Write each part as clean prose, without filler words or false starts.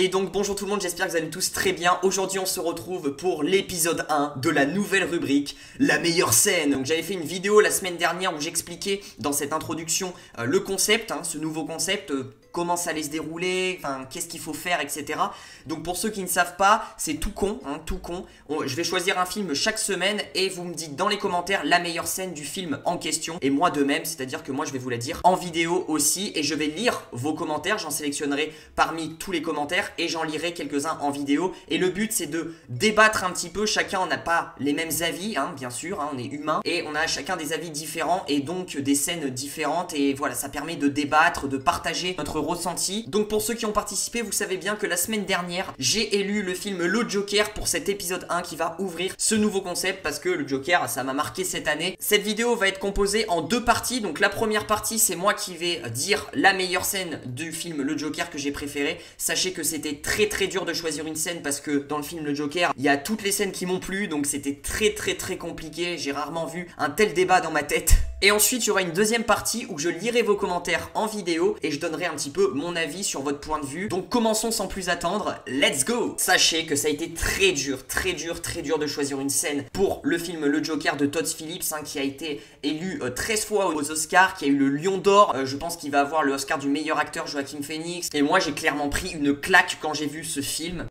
Et donc bonjour tout le monde, j'espère que vous allez tous très bien. Aujourd'hui on se retrouve pour l'épisode 1 de la nouvelle rubrique La meilleure scène. Donc j'avais fait une vidéo la semaine dernière où j'expliquais dans cette introduction le concept, ce nouveau concept, comment ça allait se dérouler, qu'est-ce qu'il faut faire, etc. Donc pour ceux qui ne savent pas, c'est tout con, tout con. Je vais choisir un film chaque semaine et vous me dites dans les commentaires la meilleure scène du film en question. Et moi de même, c'est-à-dire que moi je vais vous la dire en vidéo aussi et je vais lire vos commentaires, j'en sélectionnerai parmi tous les commentaires et j'en lirai quelques-uns en vidéo. Et le but c'est de débattre un petit peu, chacun n'a pas les mêmes avis, bien sûr, on est humain et on a chacun des avis différents et donc des scènes différentes et voilà, ça permet de débattre, de partager notre ressenti. Donc pour ceux qui ont participé, vous savez bien que la semaine dernière, j'ai élu le film Le Joker pour cet épisode 1 qui va ouvrir ce nouveau concept parce que le Joker, ça m'a marqué cette année. Cette vidéo va être composée en deux parties. Donc la première partie, c'est moi qui vais dire la meilleure scène du film Le Joker que j'ai préféré. Sachez que c'était très dur de choisir une scène parce que dans le film Le Joker, il y a toutes les scènes qui m'ont plu, donc c'était très compliqué. J'ai rarement vu un tel débat dans ma tête. Et ensuite, il y aura une deuxième partie où je lirai vos commentaires en vidéo et je donnerai un petit peu mon avis sur votre point de vue. Donc commençons sans plus attendre, let's go! Sachez que ça a été très dur de choisir une scène pour le film Le Joker de Todd Phillips, qui a été élu 13 fois aux Oscars, qui a eu le Lion d'Or. Je pense qu'il va avoir le Oscar du meilleur acteur, Joaquin Phoenix. Et moi, j'ai clairement pris une claque quand j'ai vu ce film.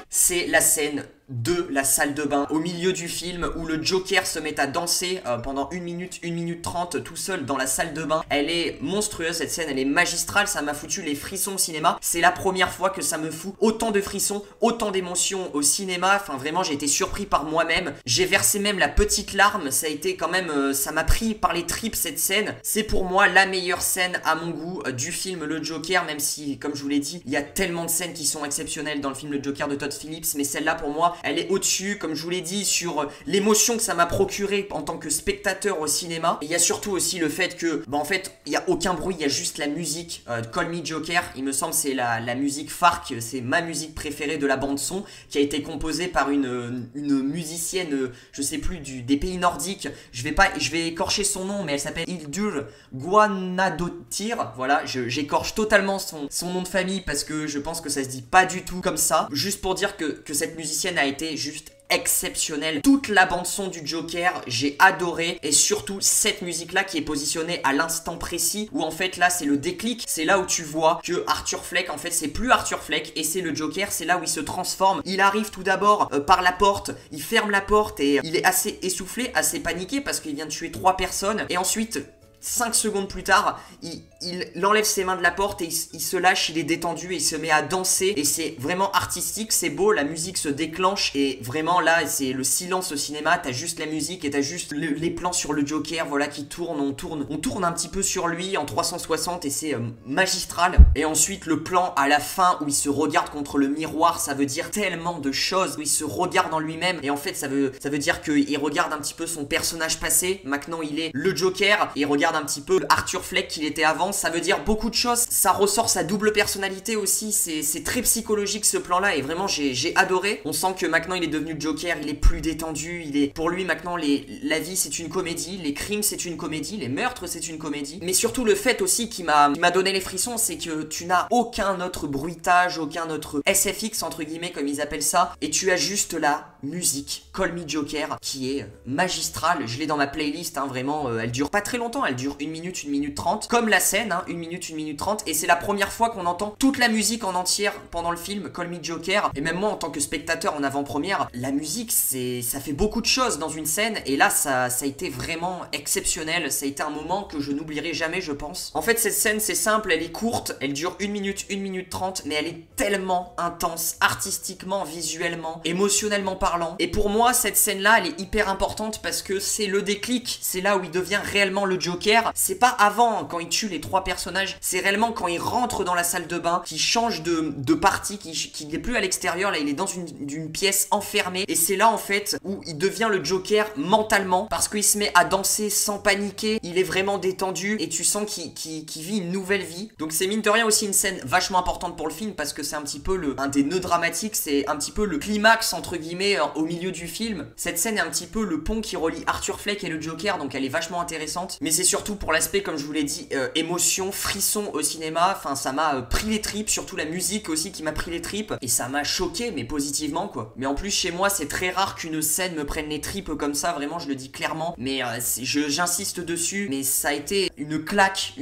C'est la scène de la salle de bain au milieu du film où le Joker se met à danser pendant 1 minute 30 tout seul dans la salle de bain. Elle est monstrueuse cette scène, elle est magistrale, ça m'a foutu les frissons au cinéma. C'est la première fois que ça me fout autant de frissons, autant d'émotions au cinéma. Vraiment j'ai été surpris par moi-même. J'ai versé même la petite larme, ça a été quand même, ça m'a pris par les tripes cette scène. C'est pour moi la meilleure scène à mon goût du film Le Joker, même si comme je vous l'ai dit, il y a tellement de scènes qui sont exceptionnelles dans le film Le Joker de Todd Phillips, mais celle-là pour moi elle est au-dessus, comme je vous l'ai dit, sur l'émotion que ça m'a procuré en tant que spectateur au cinéma. Et il y a surtout aussi le fait que, en fait, il n'y a aucun bruit, il y a juste la musique. Call Me Joker, il me semble c'est la musique phare, c'est ma musique préférée de la bande son, qui a été composée par une musicienne, je sais plus, des pays nordiques. Je vais écorcher son nom, mais elle s'appelle Hildur Guðnadóttir. Voilà, j'écorche totalement son nom de famille parce que je pense que ça se dit pas du tout comme ça. Juste pour dire que cette musicienne a été juste exceptionnelle. Toute la bande son du Joker, j'ai adoré, et surtout cette musique là qui est positionnée à l'instant précis où en fait là c'est le déclic, c'est là où tu vois que Arthur Fleck en fait c'est plus Arthur Fleck et c'est le Joker, c'est là où il se transforme. Il arrive tout d'abord par la porte, il ferme la porte et il est assez essoufflé, assez paniqué parce qu'il vient de tuer 3 personnes et ensuite 5 secondes plus tard, il enlève ses mains de la porte et il se lâche, il est détendu et il se met à danser et c'est vraiment artistique, c'est beau, la musique se déclenche et vraiment là c'est le silence au cinéma, t'as juste la musique et t'as juste les plans sur le Joker, voilà, qui tourne, on tourne un petit peu sur lui en 360 et c'est magistral. Et ensuite le plan à la fin où il se regarde contre le miroir, ça veut dire tellement de choses, où il se regarde en lui-même et en fait ça veut dire qu'il regarde un petit peu son personnage passé, maintenant il est le Joker et il regarde un petit peu Arthur Fleck qu'il était avant, ça veut dire beaucoup de choses, ça ressort sa double personnalité aussi, c'est très psychologique ce plan là et vraiment j'ai adoré. On sent que maintenant il est devenu Joker, il est plus détendu, pour lui maintenant la vie c'est une comédie, les crimes c'est une comédie, les meurtres c'est une comédie, mais surtout le fait aussi qui m'a donné les frissons, c'est que tu n'as aucun autre bruitage, aucun autre SFX entre guillemets comme ils appellent ça, et tu as juste la musique Call Me Joker qui est magistrale. Je l'ai dans ma playlist, vraiment, elle dure pas très longtemps, elle dure 1 minute 30, comme la scène, 1 minute 30, et c'est la première fois qu'on entend toute la musique en entière pendant le film Call Me Joker, et même moi en tant que spectateur en avant-première, la musique ça fait beaucoup de choses dans une scène, et là ça a été vraiment exceptionnel, ça a été un moment que je n'oublierai jamais je pense. En fait cette scène c'est simple, elle est courte, elle dure 1 minute 30, mais elle est tellement intense, artistiquement, visuellement, émotionnellement parlant, et pour moi cette scène là elle est hyper importante parce que c'est le déclic, c'est là où il devient réellement le Joker, c'est pas avant quand il tue les trois personnages, c'est réellement quand il rentre dans la salle de bain, qu'il change de partie, qu'il n'est plus à l'extérieur, là il est dans une pièce enfermée, et c'est là en fait où il devient le Joker mentalement, parce qu'il se met à danser sans paniquer, il est vraiment détendu, et tu sens qu'il vit une nouvelle vie. Donc c'est mine de rien aussi une scène vachement importante pour le film, parce que c'est un petit peu un des nœuds dramatiques, c'est un petit peu le climax entre guillemets au milieu du film. Cette scène est un petit peu le pont qui relie Arthur Fleck et le Joker, donc elle est vachement intéressante, mais c'est surtout pour l'aspect, comme je vous l'ai dit, émotion, frisson au cinéma. Enfin ça m'a pris les tripes, surtout la musique aussi qui m'a pris les tripes, et ça m'a choqué, mais positivement quoi. Mais en plus chez moi c'est très rare qu'une scène me prenne les tripes comme ça, vraiment je le dis clairement, mais j'insiste dessus, mais ça a été une claque.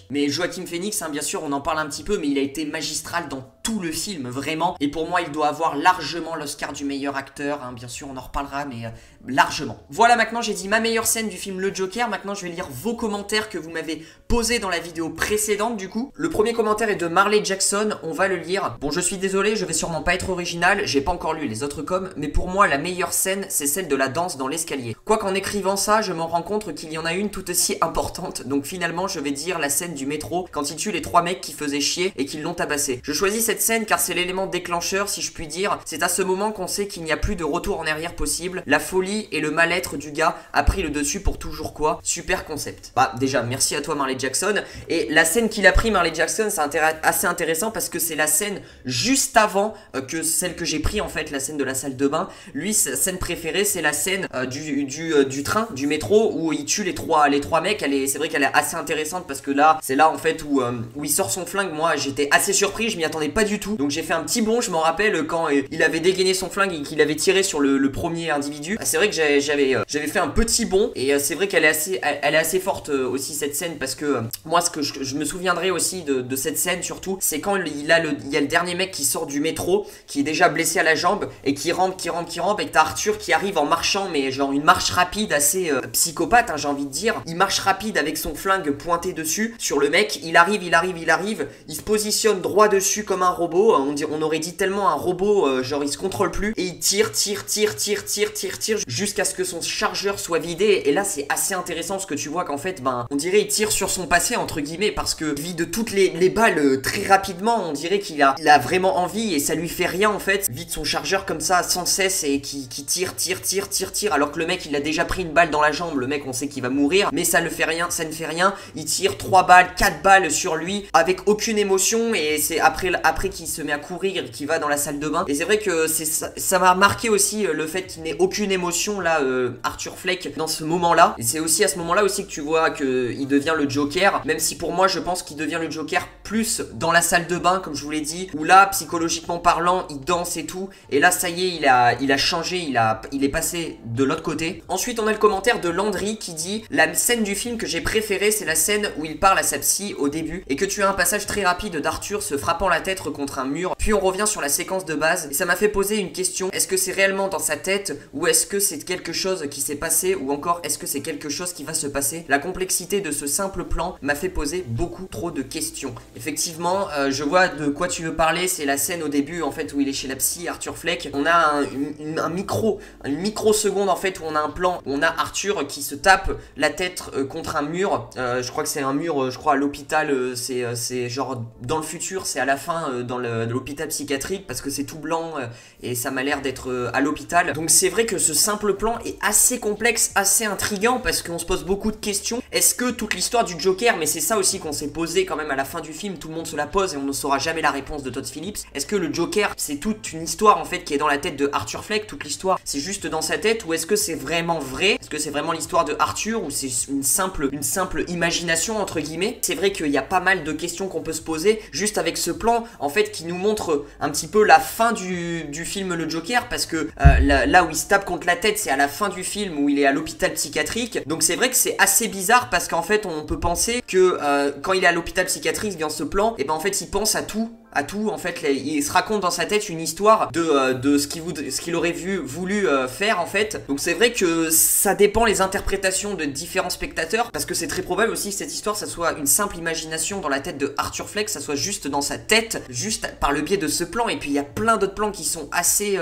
Mais Joaquin Phoenix, hein, bien sûr on en parle un petit peu, mais il a été magistral dans tout le film, vraiment, et pour moi il doit avoir largement l'Oscar du meilleur acteur, hein, bien sûr on en reparlera, mais largement. Voilà, maintenant j'ai dit ma meilleure scène du film Le Joker, maintenant je vais lire vos commentaires que vous m'avez posés dans la vidéo précédente du coup. Le premier commentaire est de Marley Jackson, on va le lire. Bon, je suis désolé, je vais sûrement pas être original, j'ai pas encore lu les autres coms, mais pour moi la meilleure scène c'est celle de la danse dans l'escalier. Quoiqu'en écrivant ça, je me rends compte qu'il y en a une tout aussi importante, donc finalement je vais dire la scène du métro quand il tue les trois mecs qui faisaient chier et qui l'ont tabassé. Je choisis cette scène car c'est l'élément déclencheur, si je puis dire. C'est à ce moment qu'on sait qu'il n'y a plus de retour en arrière possible. La folie et le mal-être du gars a pris le dessus pour toujours quoi. Super concept. Bah déjà merci à toi Marley Jackson. Et la scène qu'il a pris Marley Jackson, c'est assez intéressant parce que c'est la scène juste avant que celle que j'ai pris en fait, la scène de la salle de bain. Lui sa scène préférée c'est la scène du train, du métro où il tue les trois mecs. C'est vrai qu'elle est assez intéressante parce que là c'est là en fait où il sort son flingue. Moi j'étais assez surpris, je m'y attendais pas du tout. Donc j'ai fait un petit bond, je m'en rappelle quand il avait dégainé son flingue et qu'il avait tiré sur le premier individu. C'est vrai que j'avais fait un petit bond et c'est vrai qu'elle est assez forte aussi cette scène parce que moi ce que je me souviendrai aussi de cette scène surtout, c'est quand il y a le dernier mec qui sort du métro, qui est déjà blessé à la jambe et qui rampe et que t'as Arthur qui arrive en marchant, mais genre une marche rapide assez psychopathe, hein, j'ai envie de dire. Il marche rapide avec son flingue pointé dessus sur le mec, il arrive, il se positionne droit dessus comme un robot, on aurait dit tellement un robot, genre il se contrôle plus, et il tire jusqu'à ce que son chargeur soit vidé. Et là c'est assez intéressant parce que tu vois qu'en fait on dirait il tire sur son passé entre guillemets, parce que vide de toutes les balles très rapidement, on dirait qu'il a vraiment envie et ça lui fait rien en fait, vide son chargeur comme ça sans cesse et qui tire alors que le mec il a déjà pris une balle dans la jambe, le mec on sait qu'il va mourir, mais ça ne fait rien, il tire 3 balles, 4 balles sur lui avec aucune émotion, et c'est après qu'il se met à courir, qu'il va dans la salle de bain. Et c'est vrai que ça m'a marqué aussi le fait qu'il n'ait aucune émotion là, Arthur Fleck, dans ce moment là. Et c'est aussi à ce moment là aussi que tu vois qu'il devient le Joker, même si pour moi je pense qu'il devient le Joker plus dans la salle de bain comme je vous l'ai dit, où là psychologiquement parlant il danse et tout, et là ça y est il a changé, il est passé de l'autre côté. Ensuite on a le commentaire de Landry qui dit: la scène du film que j'ai préférée c'est la scène où il parle à sa psy au début et que tu as un passage très rapide d'Arthur se frappant la tête contre un mur, puis on revient sur la séquence de base, et ça m'a fait poser une question: est-ce que c'est réellement dans sa tête, ou est-ce que c'est quelque chose qui s'est passé, ou encore est-ce que c'est quelque chose qui va se passer? La complexité de ce simple plan m'a fait poser beaucoup trop de questions. Effectivement, je vois de quoi tu veux parler, c'est la scène au début en fait où il est chez la psy, Arthur Fleck. On a une microseconde en fait où on a un plan où on a Arthur qui se tape la tête contre un mur, je crois que c'est un mur, je crois à l'hôpital, c'est genre dans le futur, c'est à la fin dans l'hôpital psychiatrique parce que c'est tout blanc et ça m'a l'air d'être à l'hôpital. Donc c'est vrai que ce simple plan est assez complexe, assez intriguant parce qu'on se pose beaucoup de questions. Est-ce que toute l'histoire du Joker, mais c'est ça aussi qu'on s'est posé quand même à la fin du film, tout le monde se la pose et on ne saura jamais la réponse de Todd Phillips. Est-ce que le Joker c'est toute une histoire en fait qui est dans la tête de Arthur Fleck, toute l'histoire c'est juste dans sa tête, ou est-ce que c'est vraiment vrai? Est-ce que c'est vraiment l'histoire de Arthur, ou c'est une simple imagination entre guillemets? C'est vrai qu'il y a pas mal de questions qu'on peut se poser juste avec ce plan en fait qui nous montre un petit peu la fin du film Le Joker, parce que là où il se tape contre la tête c'est à la fin du film où il est à l'hôpital psychiatrique. Donc c'est vrai que c'est assez bizarre parce qu'en fait on peut penser que quand il est à l'hôpital psychiatrique dans ce plan, et ben en fait il pense à tout à tout. En fait, il se raconte dans sa tête une histoire de ce qu'il aurait voulu faire en fait. Donc c'est vrai que ça dépend les interprétations de différents spectateurs, parce que c'est très probable aussi que cette histoire ça soit une simple imagination dans la tête de Arthur Fleck, ça soit juste dans sa tête, juste par le biais de ce plan. Et puis il y a plein d'autres plans qui sont assez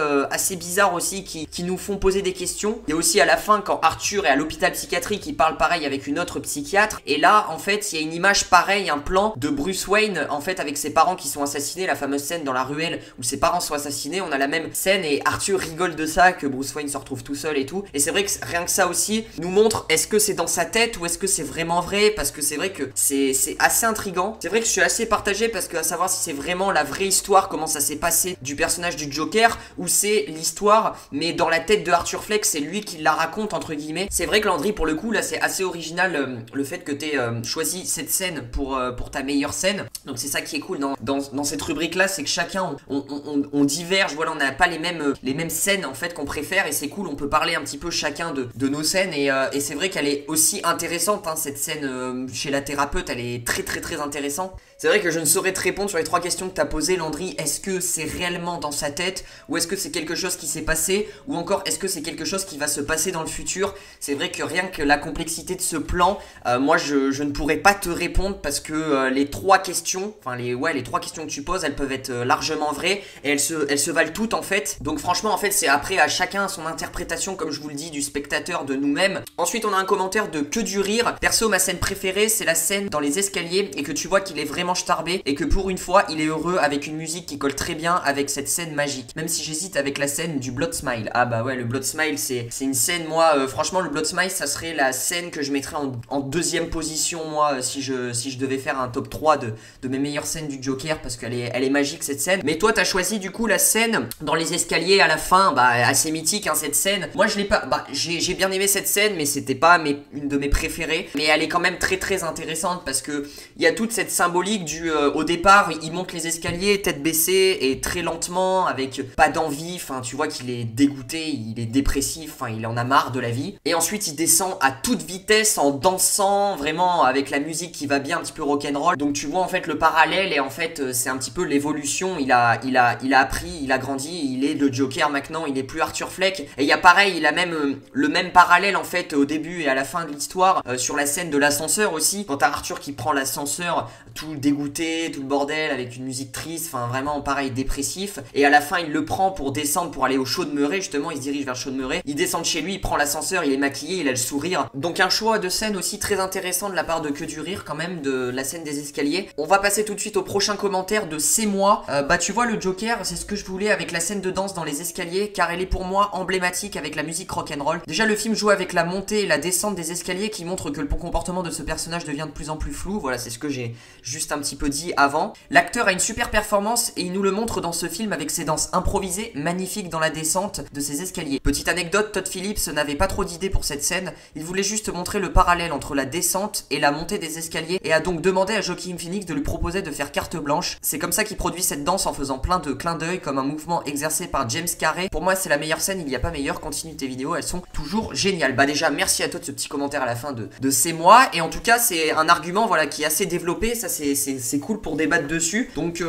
bizarres aussi, qui nous font poser des questions. Il y a aussi à la fin quand Arthur est à l'hôpital psychiatrique, il parle pareil avec une autre psychiatre, et là en fait il y a une image pareille, un plan de Bruce Wayne en fait avec ses parents qui sont assassinés, la fameuse scène dans la ruelle où ses parents sont assassinés. On a la même scène et Arthur rigole de ça, que Bruce Wayne se retrouve tout seul et tout. Et c'est vrai que rien que ça aussi nous montre, est-ce que c'est dans sa tête ou est-ce que c'est vraiment vrai, parce que c'est vrai que c'est assez intriguant. C'est vrai que je suis assez partagé, parce que à savoir si c'est vraiment la vraie histoire, comment ça s'est passé du personnage du Joker, ou c'est l'histoire mais dans la tête de Arthur Fleck, c'est lui qui la raconte entre guillemets. C'est vrai que Landry, pour le coup là c'est assez original le fait que t'aies choisi cette scène pour ta meilleure scène. Donc c'est ça qui est cool dans cette rubrique là, c'est que chacun on diverge, voilà, on n'a pas les mêmes scènes en fait qu'on préfère, et c'est cool, on peut parler un petit peu chacun de nos scènes. Et c'est vrai qu'elle est aussi intéressante hein, cette scène chez la thérapeute, elle est très intéressante. C'est vrai que je ne saurais te répondre sur les 3 questions que tu as posées, Landry. Est-ce que c'est réellement dans sa tête, ou est-ce que c'est quelque chose qui s'est passé, ou encore est-ce que c'est quelque chose qui va se passer dans le futur? C'est vrai que rien que la complexité de ce plan, moi je ne pourrais pas te répondre, parce que les 3 questions, enfin les 3 questions que tu poses, elles peuvent être largement vraies, et elles se valent toutes en fait. Donc franchement en fait c'est après à chacun son interprétation, comme je vous le dis, du spectateur, de nous-mêmes. Ensuite on a un commentaire de Que du rire. Perso, ma scène préférée c'est la scène dans les escaliers, et que tu vois qu'il est vraiment starbé, et que pour une fois il est heureux avec une musique qui colle très bien avec cette scène magique, même si j'hésite avec la scène du Blood Smile. Ah bah ouais, le Blood Smile c'est une scène, moi franchement le Blood Smile ça serait la scène que je mettrais en 2e position moi, si je devais faire un top 3 de mes meilleures scènes du Joker, parce qu'elle est magique cette scène. Mais toi t'as choisi du coup la scène dans les escaliers à la fin, bah assez mythique hein, cette scène. Moi je l'ai pas, bah j'ai bien aimé cette scène, mais c'était pas une de mes préférées, mais elle est quand même très intéressante, parce que il y a toute cette symbolique du au départ il monte les escaliers tête baissée et très lentement, avec pas d'envie, enfin tu vois qu'il est dégoûté, il est dépressif, enfin il en a marre de la vie, et ensuite il descend à toute vitesse en dansant, vraiment avec la musique qui va bien, un petit peu rock'n'roll. Donc tu vois en fait le parallèle, et en fait c'est un petit peu l'évolution, il a appris, il a grandi, il est le Joker maintenant, il est plus Arthur Fleck. Et il y a pareil, il a même le même parallèle en fait au début et à la fin de l'histoire, sur la scène de l'ascenseur aussi, quand t'as Arthur qui prend l'ascenseur tout dégoûté, tout le bordel, avec une musique triste, enfin vraiment pareil dépressif, et à la fin il le prend pour descendre, pour aller au Chaude-Meuret, justement il se dirige vers Chaude-Meuret, il descend de chez lui, il prend l'ascenseur, il est maquillé, il a le sourire. Donc un choix de scène aussi très intéressant de la part de Que du rire quand même, de la scène des escaliers. On va passer tout de suite au prochain commentaire de C'est moi. Bah tu vois le Joker, c'est ce que je voulais avec la scène de danse dans les escaliers, car elle est pour moi emblématique avec la musique rock'n'roll. Déjà le film joue avec la montée et la descente des escaliers, qui montre que le comportement de ce personnage devient de plus en plus flou. Voilà, c'est ce que j'ai juste un petit peu dit avant. L'acteur a une super performance, et il nous le montre dans ce film avec ses danses improvisées magnifiques dans la descente de ces escaliers. Petite anecdote, Todd Phillips n'avait pas trop d'idées pour cette scène, il voulait juste montrer le parallèle entre la descente et la montée des escaliers, et a donc demandé à Joaquin Phoenix de lui proposer de faire carte blanche. C'est comme ça qu'il produit cette danse, en faisant plein de clins d'œil comme un mouvement exercé par James Carrey. Pour moi c'est la meilleure scène, il n'y a pas meilleur, continue tes vidéos, elles sont toujours géniales. Bah déjà merci à toi de ce petit commentaire à la fin de C'est moi, et en tout cas c'est un argument voilà qui est assez développé, ça c'est cool pour débattre dessus. Donc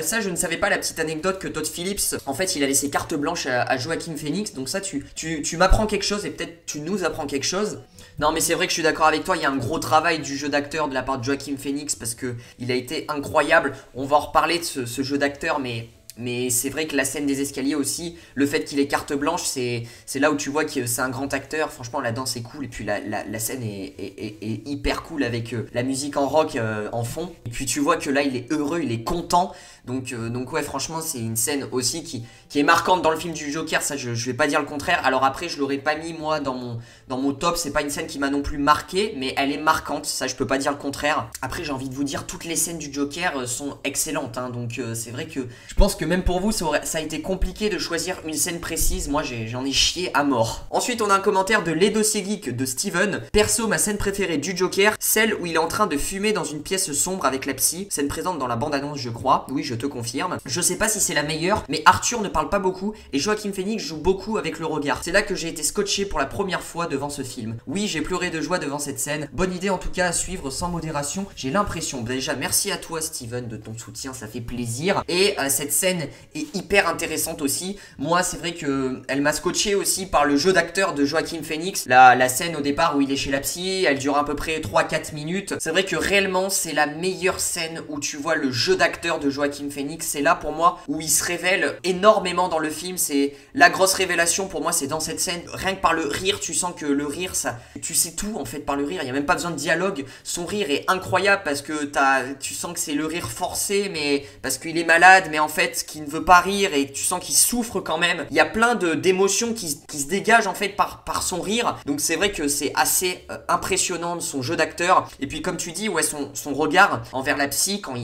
ça je ne savais pas, la petite anecdote que Todd Phillips en fait il a laissé carte blanche à Joaquin Phoenix, donc ça tu m'apprends quelque chose, et peut-être tu nous apprends quelque chose. Non mais c'est vrai que je suis d'accord avec toi, il y a un gros travail du jeu d'acteur de la part de Joaquin Phoenix, parce que il a été incroyable. On va en reparler de ce jeu d'acteur, mais c'est vrai que la scène des escaliers aussi, le fait qu'il ait carte blanche, c'est là où tu vois que c'est un grand acteur. Franchement la danse est cool, et puis la scène est hyper cool avec la musique en rock en fond. Et puis tu vois que là il est heureux, il est content. Donc ouais franchement c'est une scène aussi qui est marquante dans le film du Joker, ça je vais pas dire le contraire. Alors après je l'aurais pas mis moi dans mon top, c'est pas une scène qui m'a non plus marqué, mais elle est marquante, ça je peux pas dire le contraire. Après j'ai envie de vous dire, toutes les scènes du Joker sont excellentes hein, donc c'est vrai que je pense que même pour vous ça a été compliqué de choisir une scène précise. Moi j'en ai chié à mort. Ensuite on a un commentaire de Les Dossiers Geeks de Steven. Perso, ma scène préférée du Joker, celle où il est en train de fumer dans une pièce sombre avec la psy, scène présente dans la bande annonce je crois. Oui je te confirme. Je sais pas si c'est la meilleure, mais Arthur ne parle parle pas beaucoup et Joaquin Phoenix joue beaucoup avec le regard. C'est là que j'ai été scotché pour la première fois devant ce film. Oui, j'ai pleuré de joie devant cette scène. Bonne idée en tout cas à suivre sans modération, j'ai l'impression. Déjà, merci à toi Steven de ton soutien, ça fait plaisir. Et cette scène est hyper intéressante aussi. Moi, c'est vrai que elle m'a scotché aussi par le jeu d'acteur de Joaquin Phoenix. La scène au départ où il est chez la psy, elle dure à peu près 3-4 minutes. C'est vrai que réellement, c'est la meilleure scène où tu vois le jeu d'acteur de Joaquin Phoenix. C'est là pour moi où il se révèle énormément dans le film. C'est la grosse révélation pour moi, c'est dans cette scène. Rien que par le rire, tu sens que le rire, ça, tu sais tout en fait par le rire. Il n'y a même pas besoin de dialogue. Son rire est incroyable parce que tu sens que c'est le rire forcé, mais parce qu'il est malade, mais en fait qu'il ne veut pas rire et tu sens qu'il souffre quand même. Il y a plein d'émotions qui se dégagent en fait par son rire. Donc c'est vrai que c'est assez impressionnant de son jeu d'acteur. Et puis comme tu dis, ouais, son regard envers la psy quand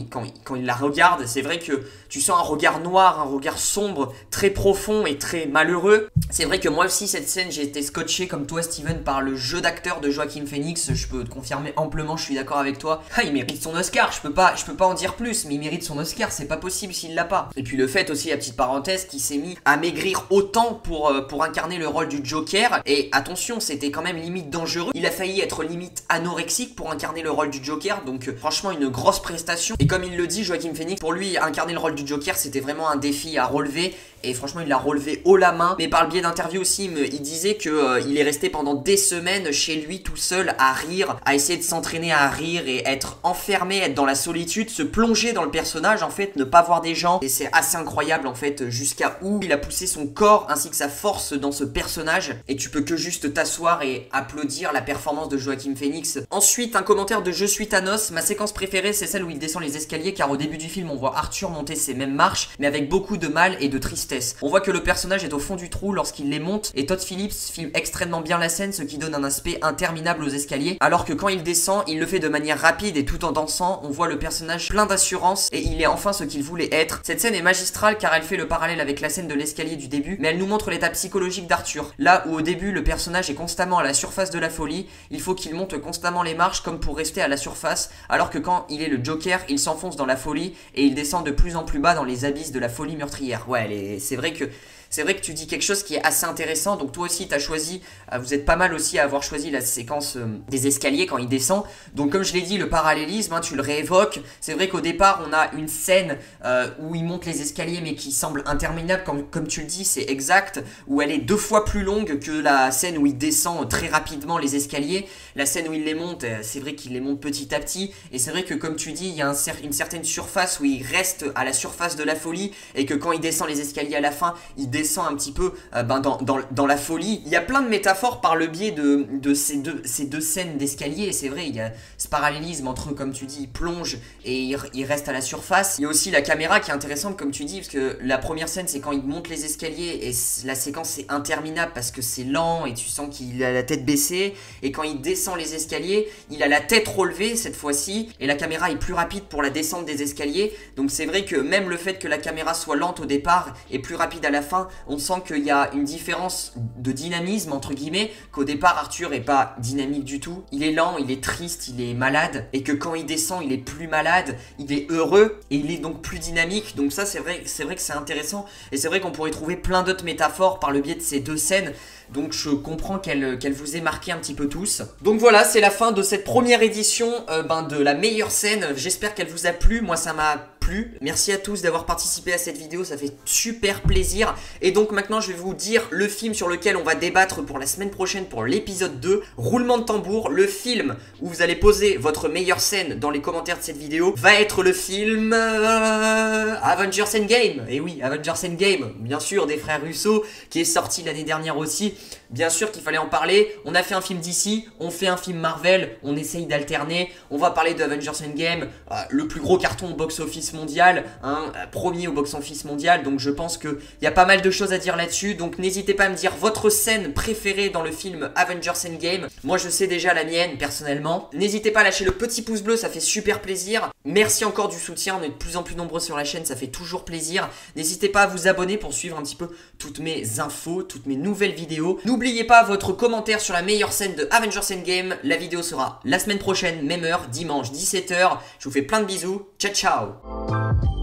il la regarde, c'est vrai que tu sens un regard noir, un regard sombre, très profond et très malheureux. C'est vrai que moi aussi cette scène, j'ai été scotché comme toi Steven par le jeu d'acteur de Joaquin Phoenix. Je peux te confirmer amplement, je suis d'accord avec toi. Ah, il mérite son Oscar, je peux pas en dire plus, mais il mérite son Oscar, c'est pas possible s'il l'a pas. Et puis le fait aussi, la petite parenthèse, qu'il s'est mis à maigrir autant pour incarner le rôle du Joker. Et attention, c'était quand même limite dangereux. Il a failli être limite anorexique pour incarner le rôle du Joker, donc franchement une grosse prestation. Et comme il le dit, Joaquin Phoenix, pour lui incarner le rôle du Joker, c'était vraiment un défi à relever. Et franchement il l'a relevé haut la main. Mais par le biais d'interviews aussi, il disait que il est resté pendant des semaines chez lui tout seul à rire, à essayer de s'entraîner à rire et être enfermé, être dans la solitude, se plonger dans le personnage en fait, ne pas voir des gens. Et c'est assez incroyable en fait jusqu'à où il a poussé son corps ainsi que sa force dans ce personnage. Et tu peux que juste t'asseoir et applaudir la performance de Joaquin Phoenix. Ensuite un commentaire de Je suis Thanos. Ma séquence préférée c'est celle où il descend les escaliers, car au début du film on voit Arthur monter ces mêmes marches mais avec beaucoup de mal et de tristesse. On voit que le personnage est au fond du trou lorsqu'il les monte et Todd Phillips filme extrêmement bien la scène, ce qui donne un aspect interminable aux escaliers, alors que quand il descend, il le fait de manière rapide et tout en dansant. On voit le personnage plein d'assurance et il est enfin ce qu'il voulait être. Cette scène est magistrale car elle fait le parallèle avec la scène de l'escalier du début, mais elle nous montre l'état psychologique d'Arthur. Là où au début le personnage est constamment à la surface de la folie, il faut qu'il monte constamment les marches comme pour rester à la surface, alors que quand il est le Joker, il s'enfonce dans la folie et il descend de plus en plus bas dans les abysses de la folie meurtrière. Ouais, c'est vrai que tu dis quelque chose qui est assez intéressant. Donc toi aussi t'as choisi, vous êtes pas mal aussi à avoir choisi la séquence des escaliers quand il descend. Donc comme je l'ai dit, le parallélisme, hein, tu le réévoques. C'est vrai qu'au départ on a une scène où il monte les escaliers mais qui semble interminable, comme tu le dis, c'est exact, où elle est 2 fois plus longue que la scène où il descend très rapidement les escaliers. La scène où il les monte, c'est vrai qu'il les monte petit à petit, et c'est vrai que comme tu dis, il y a une certaine surface où il reste à la surface de la folie, et que quand il descend les escaliers à la fin, il descend un petit peu dans la folie. Il y a plein de métaphores par le biais de ces deux scènes d'escalier, et c'est vrai, il y a ce parallélisme entre, comme tu dis, il plonge et il reste à la surface. Il y a aussi la caméra qui est intéressante, comme tu dis, parce que la première scène c'est quand il monte les escaliers et la séquence est interminable parce que c'est lent et tu sens qu'il a la tête baissée, et quand il descend les escaliers, il a la tête relevée cette fois-ci, et la caméra est plus rapide pour la descente des escaliers. Donc c'est vrai que même le fait que la caméra soit lente au départ et plus rapide à la fin, on sent qu'il y a une différence de dynamisme entre guillemets, qu'au départ Arthur est pas dynamique du tout, il est lent, il est triste, il est malade, et que quand il descend il est plus malade, il est heureux et il est donc plus dynamique. Donc ça c'est vrai que c'est intéressant, et c'est vrai qu'on pourrait trouver plein d'autres métaphores par le biais de ces deux scènes. Donc je comprends qu'elle vous ait marqué un petit peu tous. Donc voilà, c'est la fin de cette première édition de la meilleure scène. J'espère qu'elle vous a plu, moi ça m'a plu. Merci à tous d'avoir participé à cette vidéo, ça fait super plaisir. Et donc maintenant je vais vous dire le film sur lequel on va débattre pour la semaine prochaine pour l'épisode 2. Roulement de tambour, le film où vous allez poser votre meilleure scène dans les commentaires de cette vidéo va être le film Avengers Endgame. Et oui, Avengers Endgame, bien sûr, des frères Russo, qui est sorti l'année dernière aussi. Bien sûr qu'il fallait en parler. On a fait un film DC, on fait un film Marvel, on essaye d'alterner. On va parler de Avengers Endgame, le plus gros carton au box-office mondial, hein, premier au box-office mondial. Donc je pense qu'il y a pas mal de choses à dire là-dessus. Donc n'hésitez pas à me dire votre scène préférée dans le film Avengers Endgame. Moi je sais déjà la mienne personnellement. N'hésitez pas à lâcher le petit pouce bleu, ça fait super plaisir. Merci encore du soutien, on est de plus en plus nombreux sur la chaîne, ça fait toujours plaisir. N'hésitez pas à vous abonner pour suivre un petit peu toutes mes infos, toutes mes nouvelles vidéos. N'oubliez pas votre commentaire sur la meilleure scène de Avengers Endgame. La vidéo sera la semaine prochaine, même heure, dimanche 17 h. Je vous fais plein de bisous. Ciao ciao.